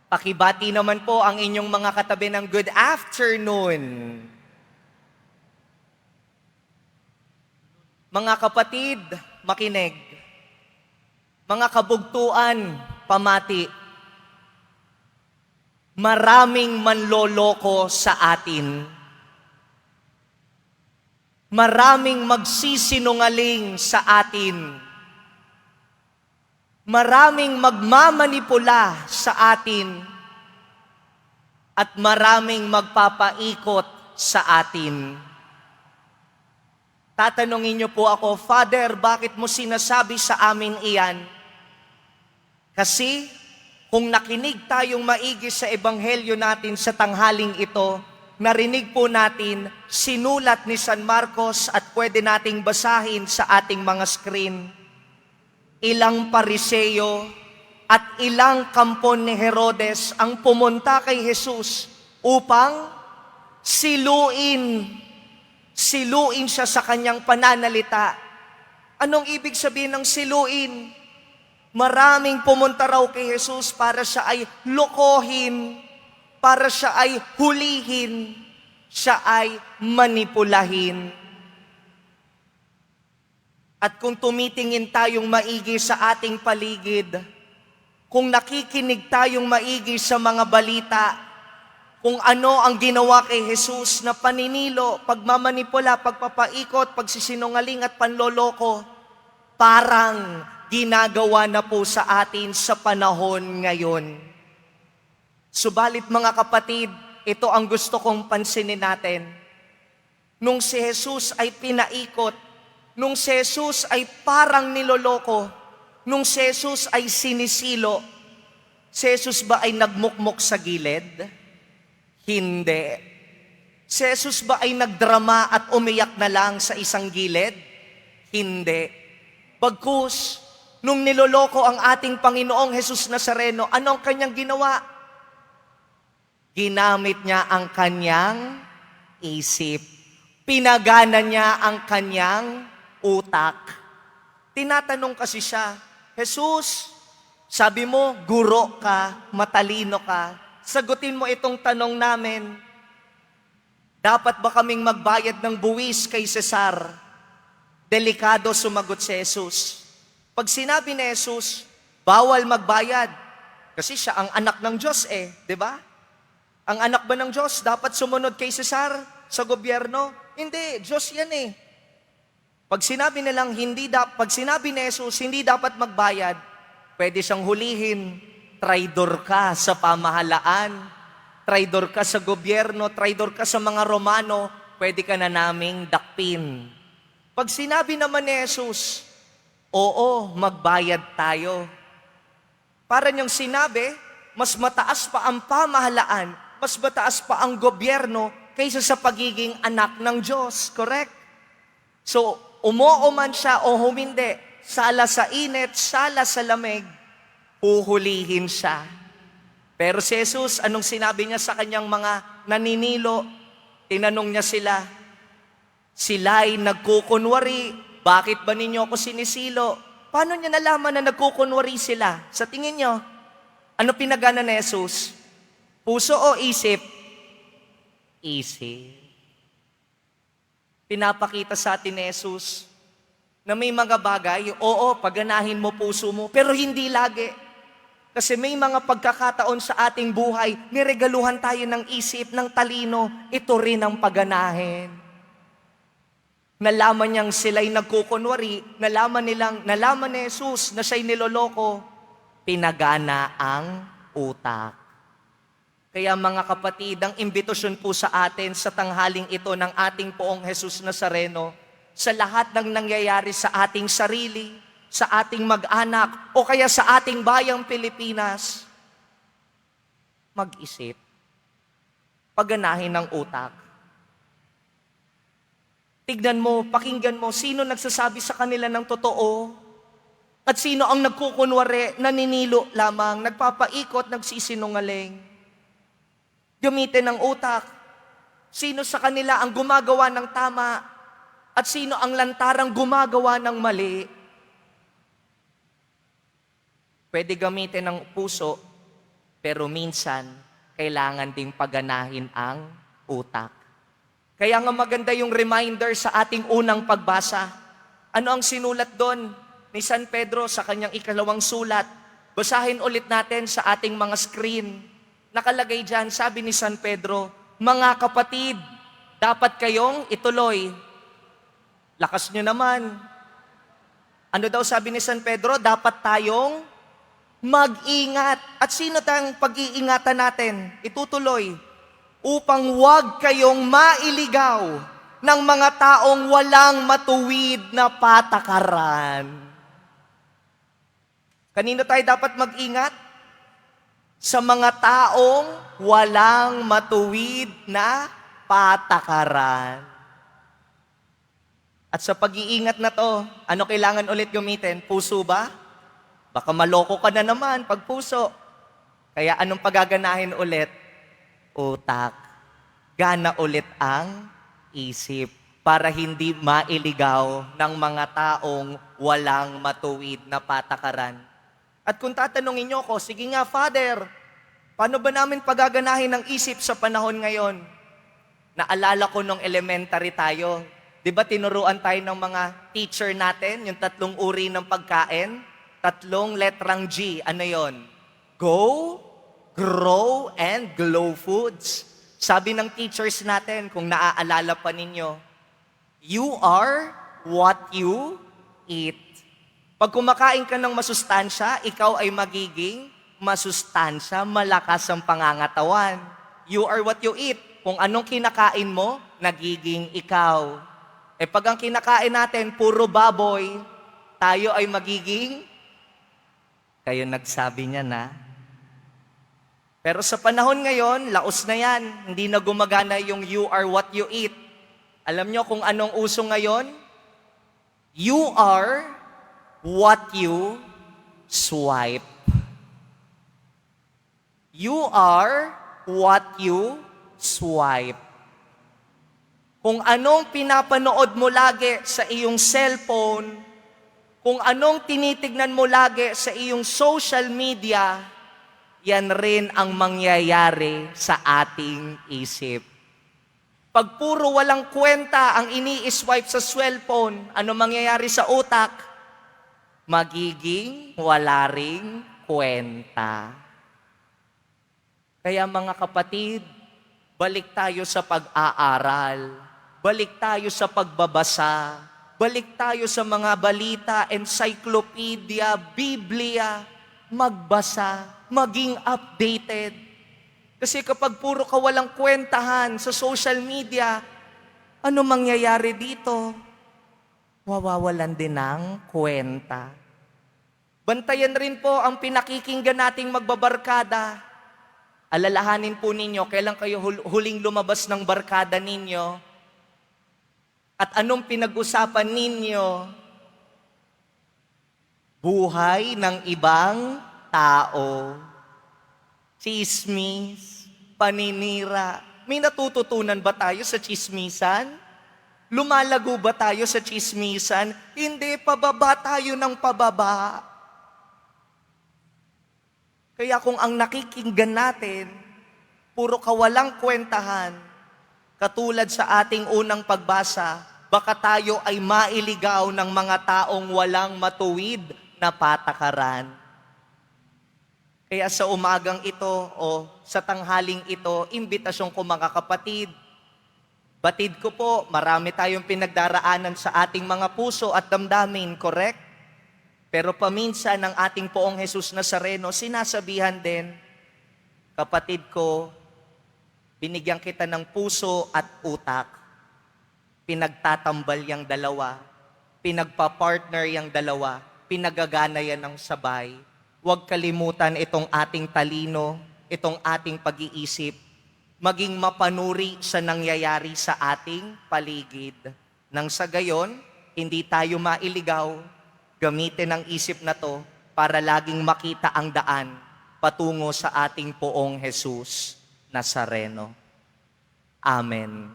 Pakibati naman po ang inyong mga katabi ng good afternoon. Mga kapatid, makinig. Mga kabugtuan, pamati. Maraming manloloko sa atin. Maraming magsisinungaling sa atin. Maraming magmamanipula sa atin at maraming magpapaikot sa atin. Tatanungin niyo po ako, Father, bakit mo sinasabi sa amin iyan? Kasi kung nakinig tayong maigi sa ebanghelyo natin sa tanghaling ito, narinig po natin, sinulat ni San Marcos at pwede nating basahin sa ating mga screen. Ilang Pariseo at ilang kampon ni Herodes ang pumunta kay Jesus upang siluin siya sa kanyang pananalita. Anong ibig sabihin ng siluin? Maraming pumunta raw kay Jesus para siya ay lokohin, para siya ay hulihin, siya ay manipulahin. At kung tumitingin tayong maigi sa ating paligid, kung nakikinig tayong maigi sa mga balita, kung ano ang ginawa kay Jesus na paninilo, pagmamanipula, pagpapaikot, pagsisinungaling at panloloko, parang ginagawa na po sa atin sa panahon ngayon. Subalit mga kapatid, ito ang gusto kong pansinin natin. Nung si Jesus ay pinaikot, nung si Jesus ay parang niloloko, nung si Jesus ay sinisilo, si Jesus ba ay nagmukmok sa gilid? Hindi. Si Jesus ba ay nagdrama at umiyak na lang sa isang gilid? Hindi. Bagkus, nung niloloko ang ating Panginoong Jesus Nazareno, anong kanyang ginawa? Ginamit niya ang kanyang isip. Pinagana niya ang kanyang utak. Tinatanong kasi siya, Jesus, sabi mo, guro ka, matalino ka. Sagutin mo itong tanong namin. Dapat ba kaming magbayad ng buwis kay Cesar? Delikado sumagot si Jesus. Pag sinabi ni Jesus, bawal magbayad. Kasi siya ang anak ng Diyos di ba? Ang anak ba ng Diyos dapat sumunod kay Cesar sa gobyerno? Hindi, Diyos yan Pag sinabi nilang pag sinabi ni Jesus, hindi dapat magbayad, pwede siyang hulihin. Traidor ka sa pamahalaan, traidor ka sa gobyerno, traidor ka sa mga Romano, pwede ka na naming dakpin. Pag sinabi naman ni Jesus, oo, magbayad tayo. Para niyang sinabi, mas mataas pa ang pamahalaan, mas mataas pa ang gobyerno kaysa sa pagiging anak ng Diyos. Correct? So, umoo man siya o humindi, sala sa init, sala sa lamig, huhulihin siya. Pero si Jesus, anong sinabi niya sa kanyang mga naninilo? Tinanong niya sila, sila'y nagkukunwari, bakit ba ninyo ako sinisilo? Paano niya nalaman na nagkukunwari sila? Sa tingin niyo, ano pinagana ni Jesus? Puso o isip? Isip. Pinapakita sa atin ni Jesus na may mga bagay, oo, paganahin mo puso mo, pero hindi lagi. Kasi may mga pagkakataon sa ating buhay, niregaluhan tayo ng isip, ng talino, ito rin ang paganahin. Nalaman niyang sila'y nagkukunwari, nalaman ni Jesus na siya'y niloloko, pinagana ang utak. Kaya mga kapatid, ang imbitasyon po sa atin sa tanghaling ito ng ating Poong Jesus Nazareno, sa lahat ng nangyayari sa ating sarili, sa ating mag-anak, o kaya sa ating bayang Pilipinas, mag-isip, paganahin ng utak. Tignan mo, pakinggan mo, sino nagsasabi sa kanila ng totoo, at sino ang nagkukunwari, naninilo lamang, nagpapaikot, nagsisinungaling. Gamitin ang utak. Sino sa kanila ang gumagawa ng tama, at sino ang lantarang gumagawa ng mali. Pwede gamitin ng puso, Pero minsan, kailangan ding paganahin ang utak. Kaya nga maganda yung reminder sa ating unang pagbasa. Ano ang sinulat doon ni San Pedro sa kanyang ikalawang sulat? Basahin ulit natin sa ating mga screen. Nakalagay dyan, sabi ni San Pedro, mga kapatid, dapat kayong ituloy. Lakas nyo naman. Ano daw sabi ni San Pedro? Dapat tayong mag-ingat. At sino tayong pag-iingatan natin? Itutuloy. Upang huwag kayong mailigaw ng mga taong walang matuwid na patakaran. Kanino tayo dapat mag-ingat? Sa mga taong walang matuwid na patakaran. At sa pag-iingat na to, ano kailangan ulit gamitin? Puso ba? Baka maloko ka na naman pag puso. Kaya anong pagaganahin ulit? Utak. Gana ulit ang isip para hindi mailigaw ng mga taong walang matuwid na patakaran. At kung tatanungin niyo ko, sige nga, Father, paano ba namin pagaganahin ng isip sa panahon ngayon? Naalala ko nung elementary tayo. Di ba tinuruan tayo ng mga teacher natin, yung 3 uri ng pagkain? 3 letrang G. Ano yon? Go, grow, and glow foods. Sabi ng teachers natin, kung naaalala pa ninyo, you are what you eat. Pag kumakain ka ng masustansya, ikaw ay magiging masustansya, malakas ang pangangatawan. You are what you eat. Kung anong kinakain mo, nagiging ikaw. Pag ang kinakain natin, puro baboy, tayo ay magiging, kayo nagsabi niya na. Pero sa panahon ngayon, laos na yan. Hindi na gumagana yung you are what you eat. Alam nyo kung anong uso ngayon? You are what you swipe. You are what you swipe. Kung anong pinapanood mo lagi sa iyong cellphone, kung anong tinitignan mo lagi sa iyong social media, yan rin ang mangyayari sa ating isip. Pag puro walang kwenta ang ini-swipe sa cellphone, ano mangyayari sa utak? Magiging wala ring kwenta. Kaya mga kapatid, balik tayo sa pag-aaral, balik tayo sa pagbabasa, balik tayo sa mga balita, encyclopedia, Biblia, magbasa, maging updated. Kasi kapag puro ka walang kwentahan sa social media, ano mangyayari dito? Wawawalan din ng kwenta. Bantayan rin po ang pinakikinggan nating magbabarkada. Alalahanin po ninyo, kailan kayo huling lumabas ng barkada ninyo? At anong pinag-usapan ninyo? Buhay ng ibang tao. Chismis, paninira. May natututunan ba tayo sa chismisan? Lumalago ba tayo sa chismisan? Hindi, pababa tayo ng pababa. Kaya kung ang nakikinggan natin, puro kawalang kwentahan, katulad sa ating unang pagbasa, baka tayo ay mailigaw ng mga taong walang matuwid na patakaran. Kaya sa umagang ito o sa tanghaling ito, imbitasyon ko mga kapatid, batid ko po, marami tayong pinagdaraanan sa ating mga puso at damdamin, correct? Pero paminsan ng ating Poong Jesus Nazareno, sinasabihan din, kapatid ko, binigyan kita ng puso at utak. Pinagtatambal yang dalawa. Pinagpa-partner yang dalawa. Pinagagana yan ng sabay. Huwag kalimutan itong ating talino, itong ating pag-iisip, maging mapanuri sa nangyayari sa ating paligid. Nang sa gayon, hindi tayo mailigaw. Gamitin ang isip na to para laging makita ang daan patungo sa ating Poong Jesus Nazareno. Amen.